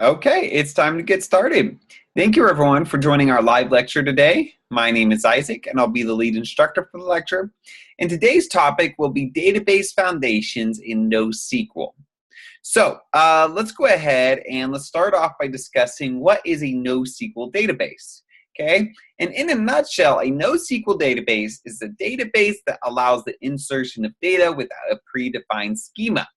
Okay, it's time to get started. Thank you everyone for joining our live lecture today. My name is Isaac and I'll be the lead instructor for the lecture. And today's topic will be database foundations in NoSQL. So let's go ahead and let's start off by discussing what is a NoSQL database. Okay, and in a nutshell, a NoSQL database is a database that allows the insertion of data without a predefined schema.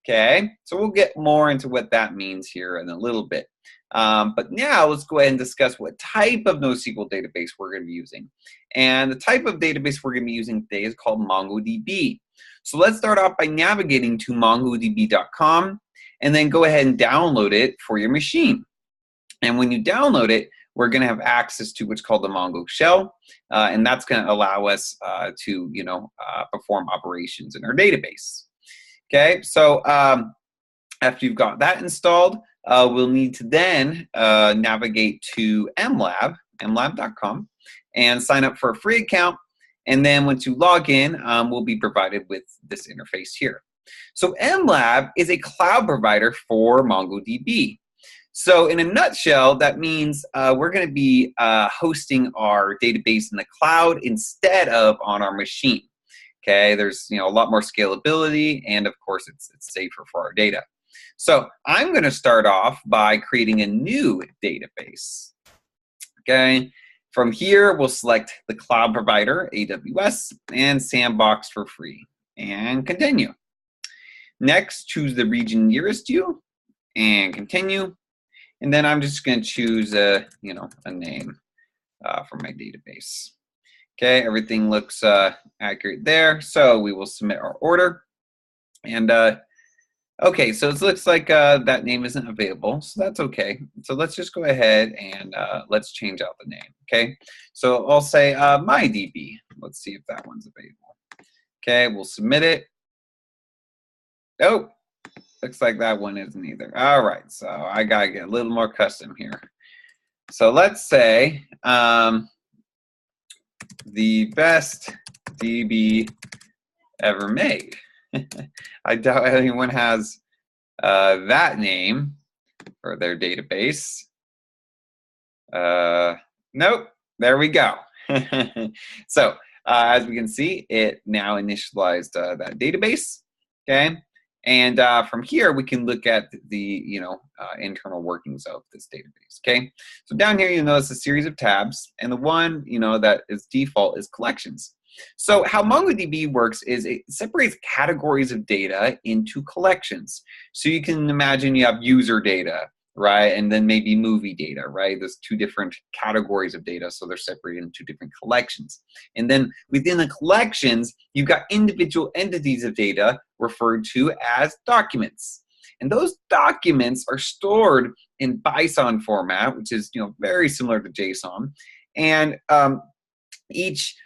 Okay, so we'll get more into what that means here in a little bit. But now let's go ahead and discuss what type of NoSQL database we're going to be using. And the type of database we're going to be using today is called MongoDB. So let's start off by navigating to mongodb.com and then go ahead and download it for your machine. And when you download it, we're going to have access to what's called the Mongo shell, and that's going to allow us to perform operations in our database. Okay, so after you've got that installed, we'll need to then navigate to mlab.com, and sign up for a free account. And then once you log in, we'll be provided with this interface here. So mlab is a cloud provider for MongoDB. So in a nutshell, that means we're going to be hosting our database in the cloud instead of on our machine. Okay, there's a lot more scalability, and of course it's safer for our data. So I'm going to start off by creating a new database. Okay, from here we'll select the cloud provider, AWS, and Sandbox for free, and continue. Next, choose the region nearest you, and continue. And then I'm just going to choose a name for my database. Okay, everything looks accurate there, so we will submit our order. And okay, so it looks like that name isn't available, so that's okay. So let's just go ahead and let's change out the name. Okay, so I'll say MyDB. Let's see if that one's available. Okay, we'll submit it. Oh, looks like that one isn't either. All right, so I gotta get a little more custom here. So let's say the best DB ever made. I doubt anyone has that name for their database. Nope, there we go. So as we can see, it now initialized that database. Okay, and from here we can look at the internal workings of this database. Okay, so down here you'll notice a series of tabs, and the one that is default is collections. So how MongoDB works is it separates categories of data into collections. So you can imagine you have user data, right, and then maybe movie data, right? There's two different categories of data, so they're separated into different collections. And then within the collections, you've got individual entities of data referred to as documents. And those documents are stored in Bison format, which is very similar to JSON. And each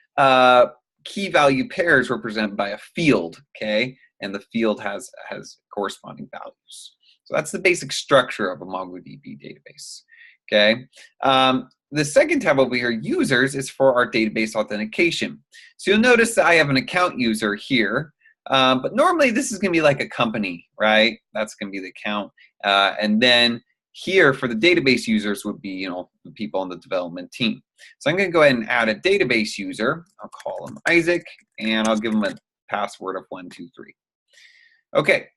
key value pair is represented by a field, okay? And the field has corresponding values. So that's the basic structure of a MongoDB database, okay? The second tab over here, users, is for our database authentication. So you'll notice that I have an account user here, but normally this is gonna be like a company, right? That's gonna be the account. And then here for the database users would be, the people on the development team. So I'm gonna go ahead and add a database user. I'll call him Isaac, and I'll give him a password of 123. Okay,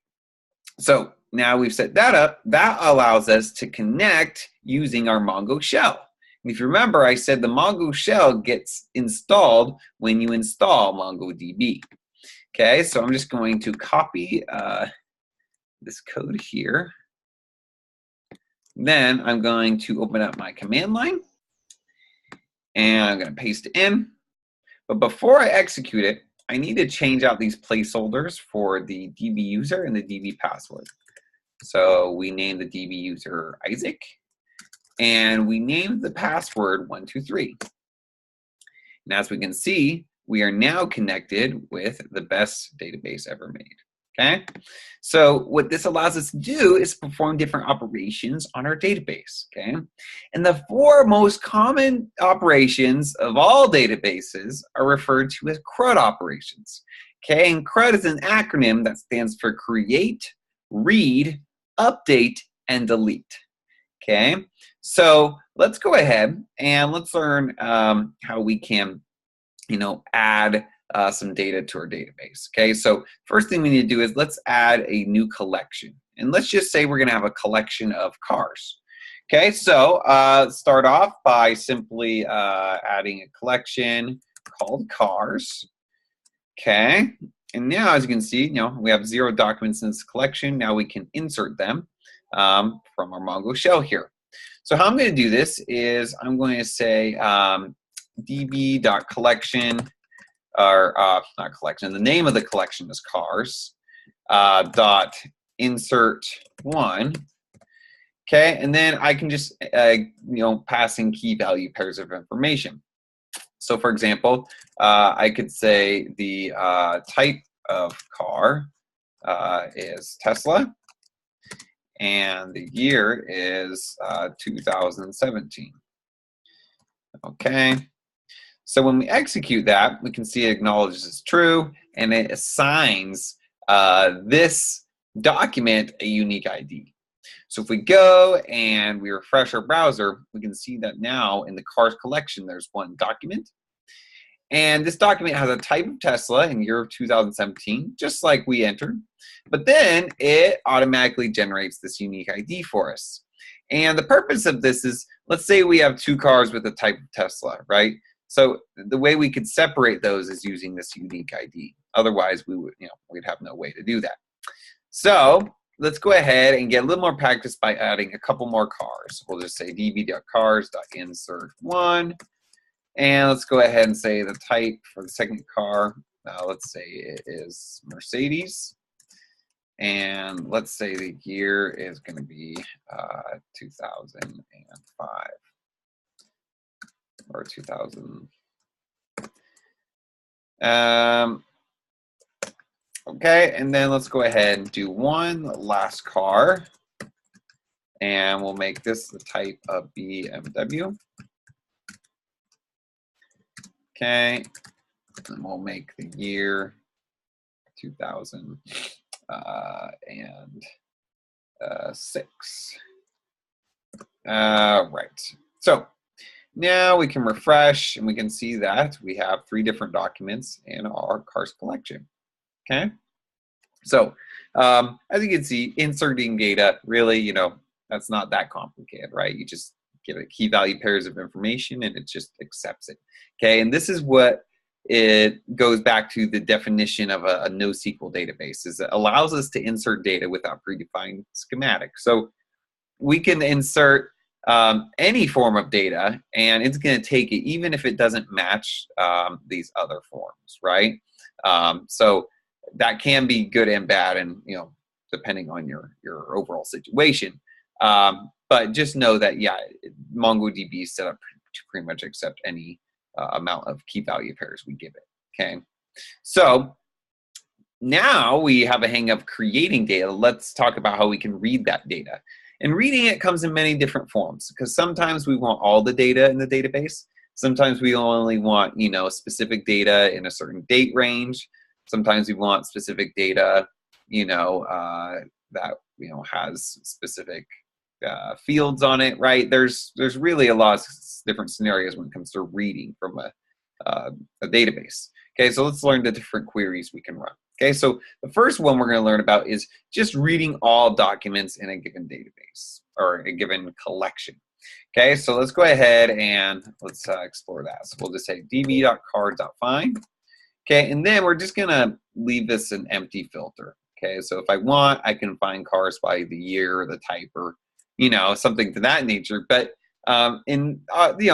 so now we've set that up. That allows us to connect using our Mongo shell. And if you remember, I said the Mongo shell gets installed when you install MongoDB. Okay, so I'm just going to copy this code here. Then I'm going to open up my command line, and I'm going to paste it in. But before I execute it, I need to change out these placeholders for the DB user and the DB password. So we name the DB user Isaac, and we named the password 123. And as we can see, we are now connected with the best database ever made. Okay, so what this allows us to do is perform different operations on our database. Okay, and the four most common operations of all databases are referred to as CRUD operations. Okay, and CRUD is an acronym that stands for create, read, update, and delete. Okay, so let's go ahead and let's learn how we can, add some data to our database. Okay, so first thing we need to do is let's add a new collection. And let's just say we're going to have a collection of cars. Okay, so start off by simply adding a collection called cars. Okay, and now as you can see, we have 0 documents in this collection. Now we can insert them from our Mongo shell here. So how I'm going to do this is I'm going to say db.collection, or not collection, the name of the collection is cars, dot insert one. Okay, and then I can just pass in key value pairs of information. So for example, I could say the type of car is Tesla, and the year is 2017. Okay, so when we execute that, we can see it acknowledges it's true, and it assigns this document a unique ID. So if we go and we refresh our browser, we can see that now in the cars collection, there's one document. And this document has a type of Tesla in year of 2017, just like we entered. But then it automatically generates this unique ID for us. And the purpose of this is, let's say we have 2 cars with a type of Tesla, right? So the way we could separate those is using this unique ID. Otherwise, we would, we'd have no way to do that. So let's go ahead and get a little more practice by adding a couple more cars. We'll just say db.cars.insert one. And let's go ahead and say the type for the second car. Let's say it is Mercedes. And let's say the year is going to be 2005 or 2000. Okay, and then let's go ahead and do one last car. And we'll make this the type of BMW. Okay, and we'll make the year 2006. Right. So now we can refresh, and we can see that we have 3 different documents in our cars collection. Okay. So as you can see, inserting data really, that's not that complicated, right? You just give it key value pairs of information, and it just accepts it. Okay, and this is what it goes back to the definition of a NoSQL database, is it allows us to insert data without predefined schematic. So we can insert any form of data, and it's going to take it even if it doesn't match these other forms, right? So that can be good and bad, and depending on your overall situation. But just know that, yeah, MongoDB is set up to pretty much accept any amount of key value pairs we give it. Okay, so now we have a hang of creating data. Let's talk about how we can read that data. And reading it comes in many different forms, because sometimes we want all the data in the database. Sometimes we only want, specific data in a certain date range. Sometimes we want specific data, that has specific fields on it, right? There's really a lot of different scenarios when it comes to reading from a database. Okay, so let's learn the different queries we can run. Okay, so the first one we're going to learn about is just reading all documents in a given database or a given collection. Okay, so let's go ahead and let's explore that. So we'll just say db.card.find. Okay, and then we're just going to leave this an empty filter. Okay, so if I want, I can find cars by the year or the type, or something to that nature. But in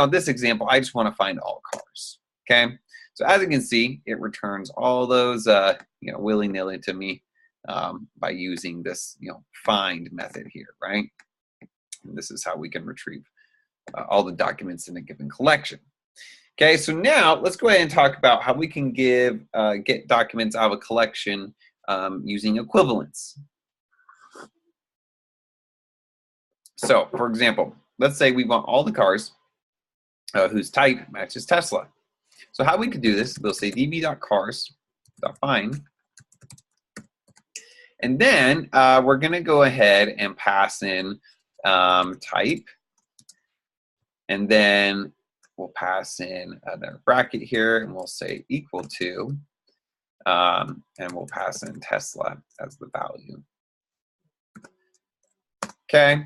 this example, I just want to find all cars. Okay, so as you can see, it returns all those willy-nilly to me by using this find method here, right? And this is how we can retrieve all the documents in a given collection. Okay, so now let's go ahead and talk about how we can get documents out of a collection using equivalence. So, for example, let's say we want all the cars whose type matches Tesla. So how we could do this, we'll say db.cars.find. And then we're going to go ahead and pass in type, and then we'll pass in another bracket here, and we'll say equal to, and we'll pass in Tesla as the value. Okay,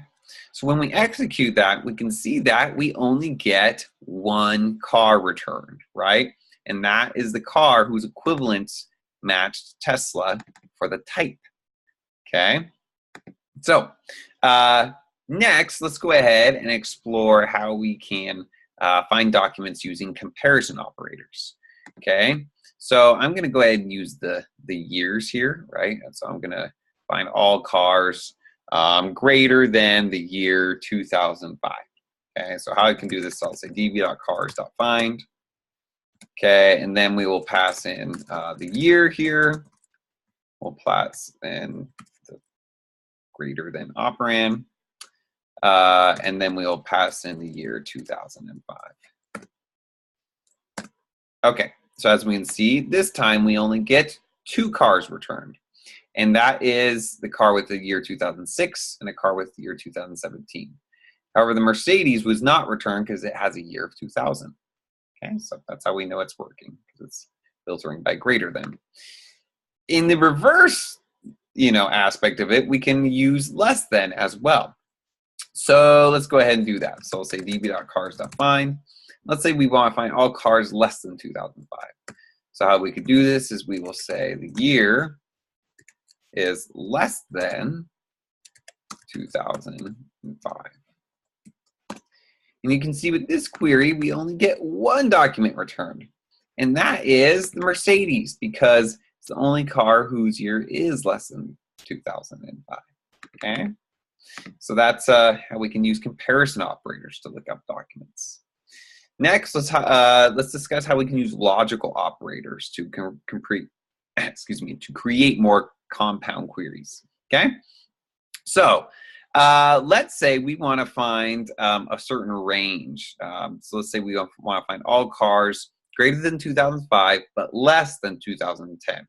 so when we execute that, we can see that we only get one car returned, right? And that is the car whose equivalence matched Tesla for the type. Okay, so next, let's go ahead and explore how we can find documents using comparison operators. Okay, so I'm going to go ahead and use the years here, right? And so I'm going to find all cars greater than the year 2005. Okay, so how I can do this, I'll say db.cars.find. Okay, and then we will pass in the year here. We'll pass in the greater than operand. And then we'll pass in the year 2005. Okay, so as we can see, this time we only get 2 cars returned. And that is the car with the year 2006 and a car with the year 2017. However, the Mercedes was not returned because it has a year of 2000. Okay, so that's how we know it's working, because it's filtering by greater than. In the reverse, aspect of it, we can use less than as well. So let's go ahead and do that. So we'll say db.cars.find. Let's say we want to find all cars less than 2005. So how we could do this is we will say the year is less than 2005. And you can see with this query, we only get one document returned. And that is the Mercedes, because it's the only car whose year is less than 2005. Okay? So that's how we can use comparison operators to look up documents. Next, let's discuss how we can use logical operators to create more compound queries. Okay, so let's say we want to find a certain range. So let's say we want to find all cars greater than 2005 but less than 2010.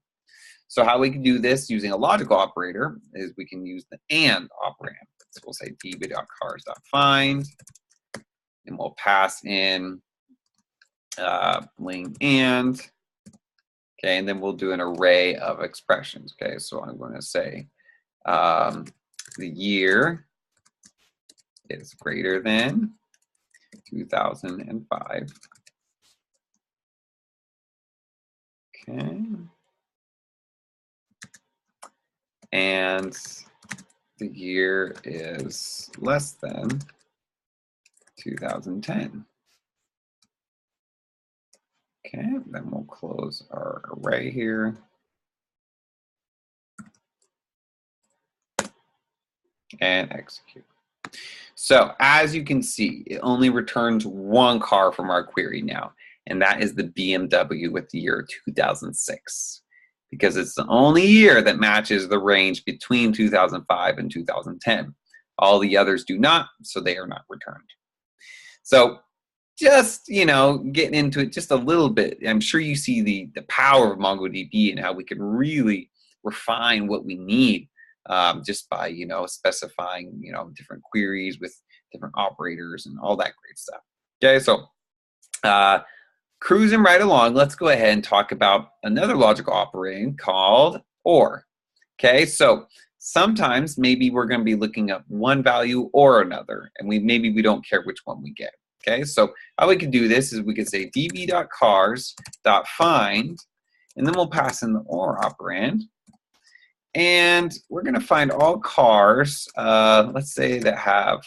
So how we can do this using a logical operator is we can use the AND operand. So we'll say db.cars.find, and we'll pass in bling AND. Okay, and then we'll do an array of expressions. Okay, so I'm going to say the year is greater than 2005. Okay. And the year is less than 2010. Okay, then we'll close our array here. And execute. So as you can see, it only returns one car from our query now, and that is the BMW with the year 2006, because it's the only year that matches the range between 2005 and 2010. All the others do not, so they are not returned. So just, getting into it just a little bit, I'm sure you see the power of MongoDB and how we can really refine what we need just by, specifying, different queries with different operators and all that great stuff. Okay, so cruising right along, let's go ahead and talk about another logical operator called OR. Okay, so sometimes maybe we're going to be looking up one value or another, and maybe we don't care which one we get. Okay, so how we can do this is we could say db.cars.find, and then we'll pass in the OR operand. And we're going to find all cars, let's say, that have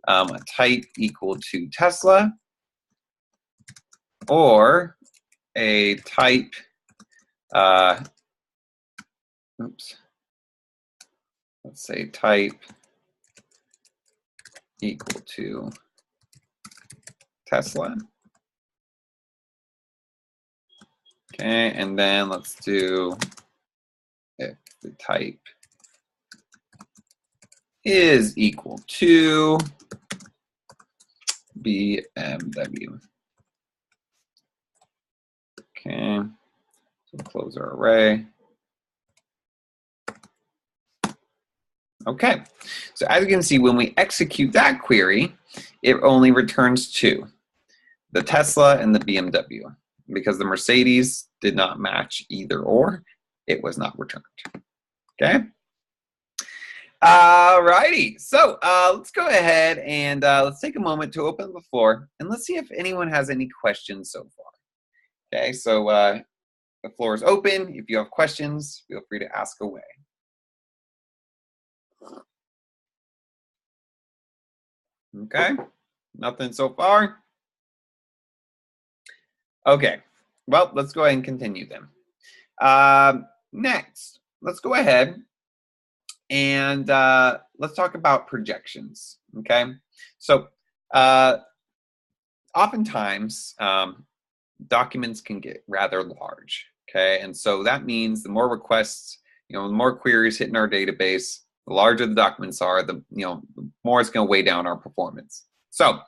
a type equal to Tesla, or a type, let's say type equal to Tesla. Okay, and then let's do if the type is equal to BMW. Okay, so we'll close our array. Okay, so as you can see, when we execute that query, it only returns two, the Tesla and the BMW, because the Mercedes did not match either or, it was not returned. Okay. Alrighty, so let's go ahead and let's take a moment to open the floor and let's see if anyone has any questions so far. Okay, so the floor is open. If you have questions, feel free to ask away. Okay, nothing so far. Okay, well, let's go ahead and continue then. Next, let's go ahead and let's talk about projections. Okay, so oftentimes documents can get rather large. Okay, and so that means the more requests, the more queries hitting our database, the larger the documents are, the more it's going to weigh down our performance. So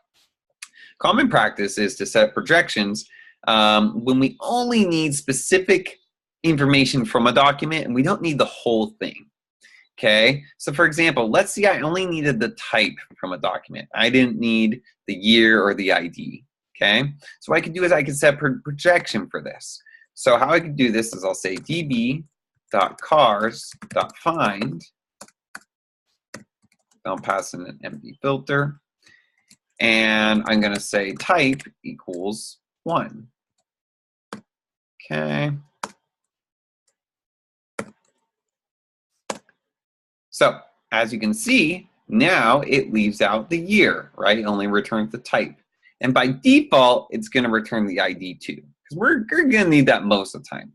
common practice is to set projections when we only need specific information from a document and we don't need the whole thing. Okay, so for example, let's see I only needed the type from a document. I didn't need the year or the ID. Okay, so what I can do is I can set projection for this. So how I can do this is I'll say db.cars.find. I'll pass in an empty filter. And I'm going to say type equals 1. Okay. So as you can see, now it leaves out the year, right? It only returns the type. And by default, it's going to return the ID too, because we're going to need that most of the time.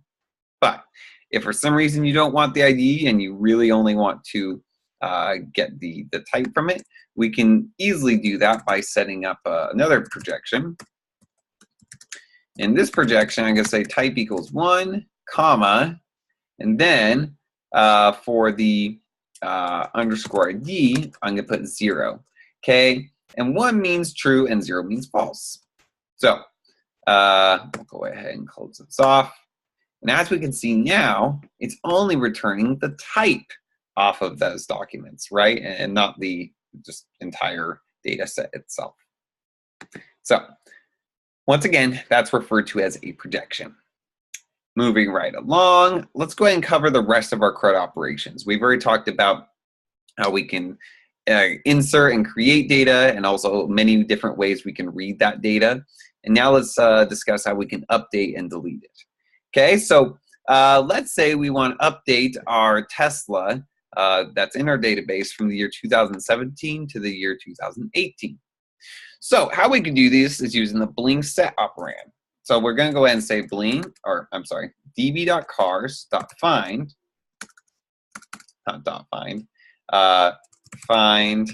But if for some reason you don't want the ID and you really only want to get the type from it, we can easily do that by setting up another projection. In this projection, I'm going to say type equals 1, comma, and then for the underscore ID, I'm going to put 0. Okay, and 1 means true and 0 means false. So we'll go ahead and close this off. And as we can see now, it's only returning the type off of those documents, right? And not the just entire data set itself. So once again, that's referred to as a projection. Moving right along, let's go ahead and cover the rest of our CRUD operations. We've already talked about how we can insert and create data, and also many different ways we can read that data. And now let's discuss how we can update and delete it. Okay, so let's say we want to update our Tesla that's in our database from the year 2017 to the year 2018. So how we can do this is using the bling set operand. So we're going to go ahead and say db.cars.find, not .find, find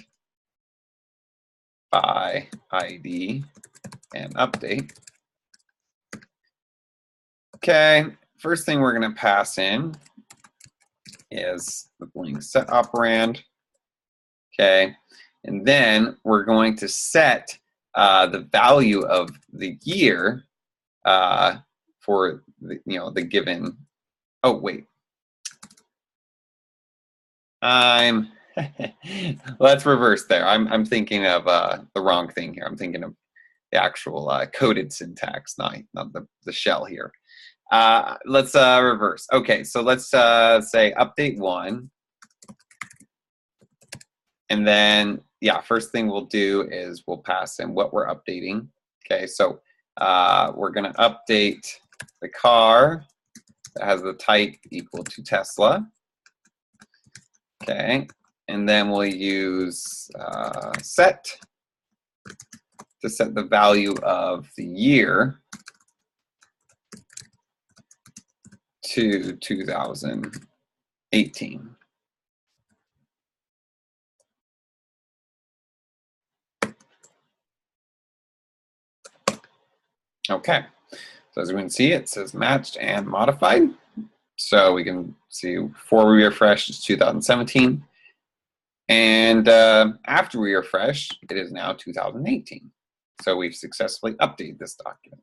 by ID and update. Okay, first thing we're going to pass in is the bling set operand. Okay, and then we're going to set the value of the year for the given. Oh wait, let's reverse there. I'm thinking of the wrong thing here. I'm thinking of the actual coded syntax, not the shell here. Let's reverse. Okay, so let's say update 1. And then, yeah, first thing we'll do is we'll pass in what we're updating. Okay, so we're going to update the car that has the type equal to Tesla. Okay, and then we'll use set to set the value of the year to 2018. Okay, so as we can see, it says matched and modified. So we can see before we refresh, it's 2017. And after we refresh, it is now 2018. So we've successfully updated this document.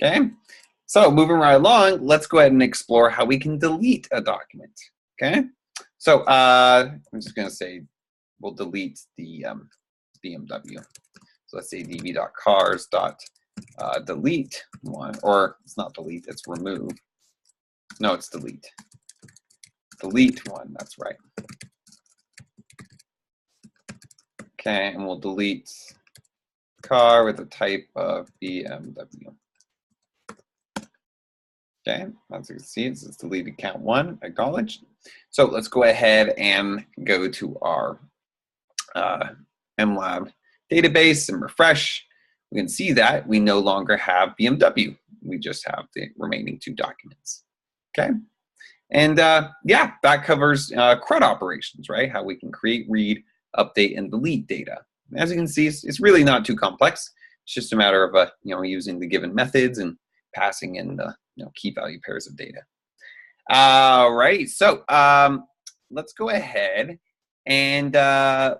Okay, so moving right along, let's go ahead and explore how we can delete a document. Okay, So I'm just going to say we'll delete the BMW. So let's say db.cars.delete one, or it's not delete, it's remove. No, it's delete. Delete one, that's right. Okay, and we'll delete car with the type of BMW. Okay, as you can see, it's deleted count one, acknowledged. So let's go ahead and go to our MLab database and refresh. We can see that we no longer have BMW. We just have the remaining two documents. Okay, and yeah, that covers CRUD operations, right? How we can create, read, update, and delete data. As you can see, it's really not too complex. It's just a matter of using the given methods and passing in the key value pairs of data. All right, so let's go ahead and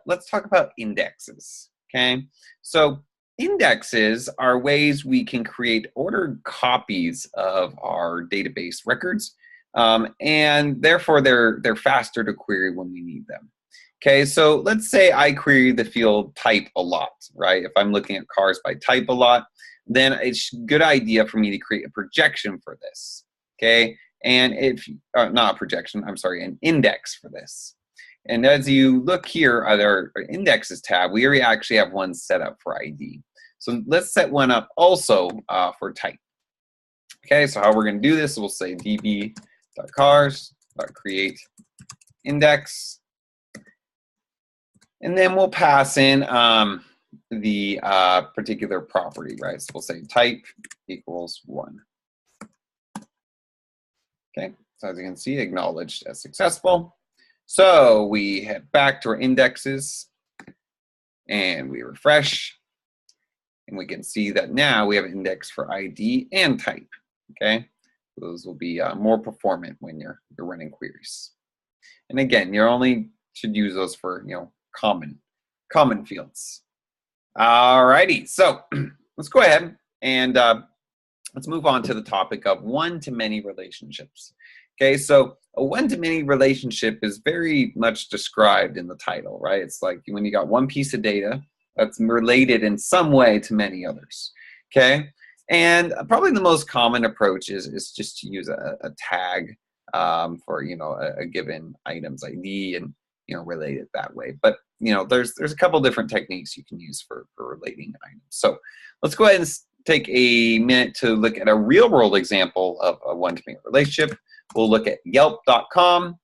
let's talk about indexes. Okay, so indexes are ways we can create ordered copies of our database records, and therefore they're faster to query when we need them. Okay, so let's say I query the field type a lot, right? If I'm looking at cars by type a lot, then it's a good idea for me to create a projection for this. Okay, and if not a projection, I'm sorry, an index for this. And as you look here at our indexes tab, we already actually have one set up for ID. So let's set one up also for type. Okay, so how we're going to do this, we'll say db.cars.create index. And then we'll pass in the particular property, right? So we'll say type equals 1. Okay, so as you can see, acknowledged as successful. So we head back to our indexes and we refresh. And we can see that now we have an index for ID and type. Okay, those will be more performant when you're running queries. And again, you only should use those for common fields. Alrighty, so let's go ahead and let's move on to the topic of one-to-many relationships. Okay, so a one-to-many relationship is very much described in the title, right? It's like when you got one piece of data that's related in some way to many others. Okay, and probably the most common approach is just to use a tag for a given item's ID and relate it that way. But there's a couple different techniques you can use for relating items. So let's go ahead and take a minute to look at a real-world example of a one-to-many relationship. We'll look at Yelp.com,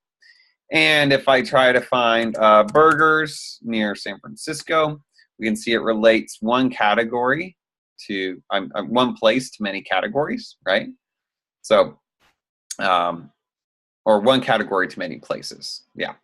and if I try to find burgers near San Francisco, we can see it relates one category to one place to many categories, right? So or one category to many places. Yeah.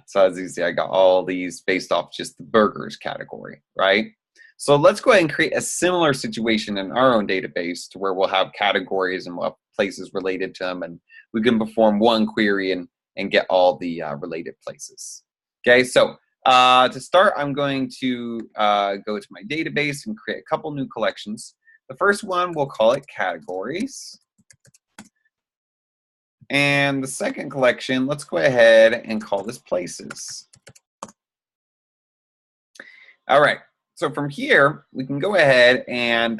So as you see, I got all these based off just the burgers category, right? So let's go ahead and create a similar situation in our own database to where we'll have categories and we'll have places related to them, and we can perform one query and get all the related places. Okay, so to start, I'm going to go to my database and create a couple new collections. The first one, we'll call it categories. And the second collection, let's go ahead and call this places. All right, so from here, we can go ahead and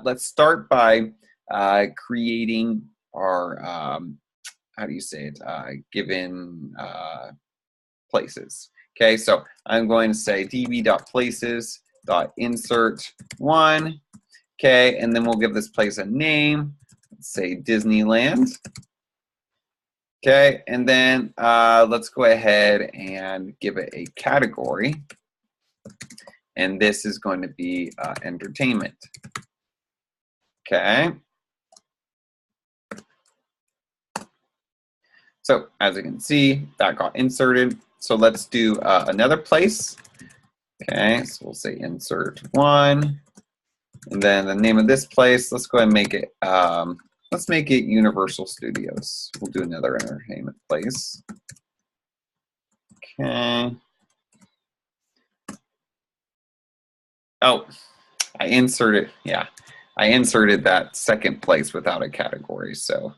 let's start by creating our, how do you say it, given places. Okay, so I'm going to say db.places.insert1, okay, and then we'll give this place a name, let's say Disneyland. Okay, and then let's go ahead and give it a category. And this is going to be entertainment. Okay. So as you can see, that got inserted. So let's do another place. Okay, so we'll say insert 1. And then the name of this place, let's go ahead and make it let's make it Universal Studios. We'll do another entertainment place. Okay. Oh, I inserted that second place without a category. So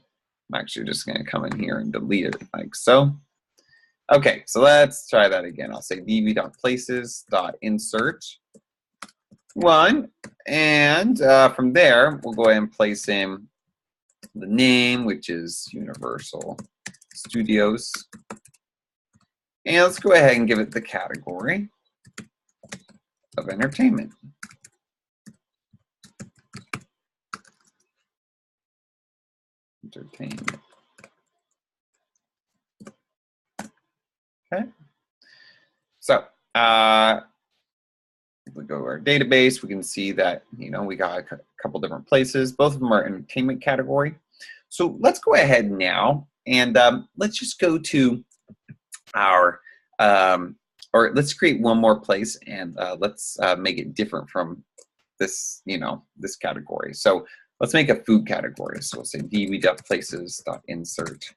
I'm actually just going to come in here and delete it like so. Okay, so let's try that again. I'll say db.places.insert one, and from there, we'll go ahead and place in the name, which is Universal Studios. And let's go ahead and give it the category of entertainment. Entertainment. Okay. So if we go to our database, we can see that, we got a couple different places. Both of them are entertainment category. So let's go ahead now and let's just go to our, or let's create one more place, and let's make it different from this, this category. So let's make a food category. So we'll say db.places.insert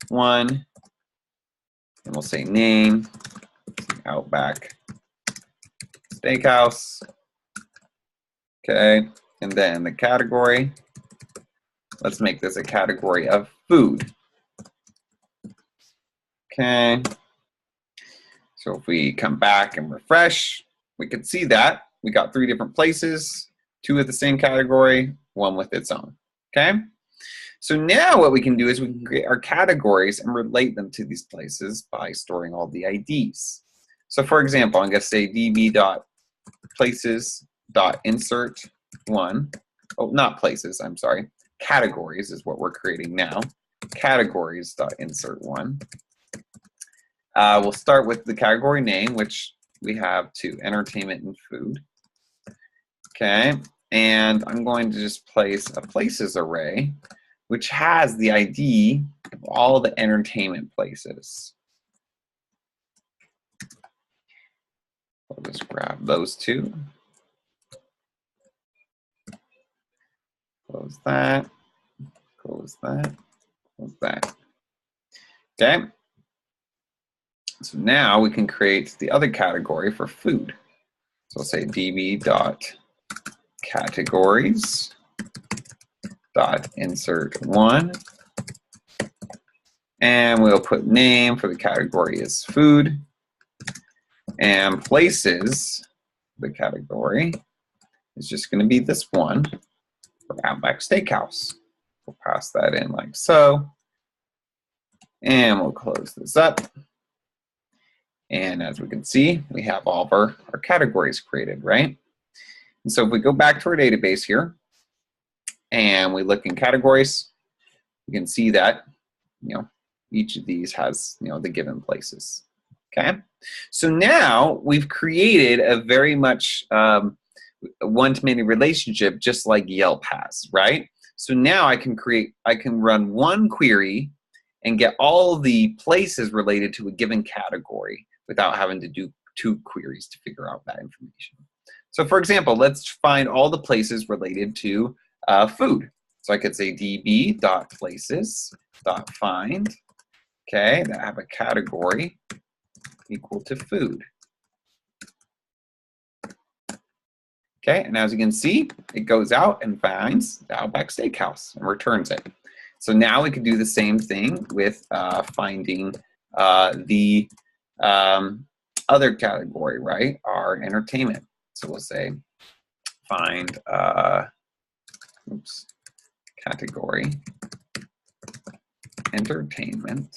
one, and we'll say name, Outback Steakhouse. Okay, and then the category, let's make this a category of food. Okay, so if we come back and refresh, we can see that we got 3 different places, 2 with the same category, 1 with its own. Okay, so now what we can do is we can create our categories and relate them to these places by storing all the IDs. So for example, I'm going to say db.places.insert one. Oh, not places, I'm sorry. Categories is what we're creating now. Categories.insert one. We'll start with the category name, which we have 2, entertainment and food. Okay, and I'm going to just place a places array, which has the ID of all the entertainment places. I'll just grab those 2. Close that, close that, close that. Okay, so now we can create the other category for food. So we'll say db.categories.insert one, and we'll put name for the category is food, and places, the category is just going to be this one for Outback Steakhouse. We'll pass that in like so, and we'll close this up. And as we can see, we have all of our categories created, right? And so if we go back to our database here and we look in categories, you can see that, each of these has, the given places. Okay, so now we've created a very much one-to-many relationship, just like Yelp has, right? So now I can run one query and get all the places related to a given category without having to do 2 queries to figure out that information. So for example, let's find all the places related to food. So I could say db.places.find, okay, that have a category equal to food. Okay, and as you can see, it goes out and finds the Outback Steakhouse and returns it. So now we can do the same thing with finding the other category, right? Our entertainment. So we'll say find category entertainment.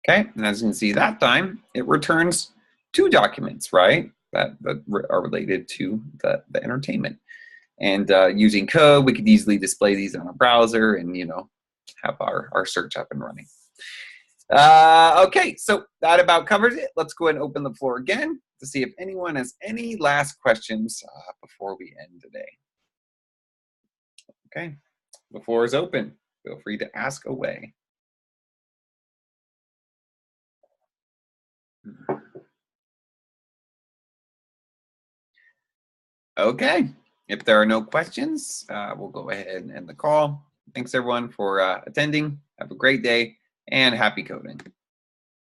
Okay, and as you can see that time, it returns 2 documents, right? That are related to the entertainment. And using code, we could easily display these on a browser and, have our search up and running. Okay, so that about covers it. Let's go ahead and open the floor again to see if anyone has any last questions before we end today. Okay, the floor is open. Feel free to ask away. Okay, if there are no questions, we'll go ahead and end the call. Thanks everyone for attending. Have a great day and happy coding.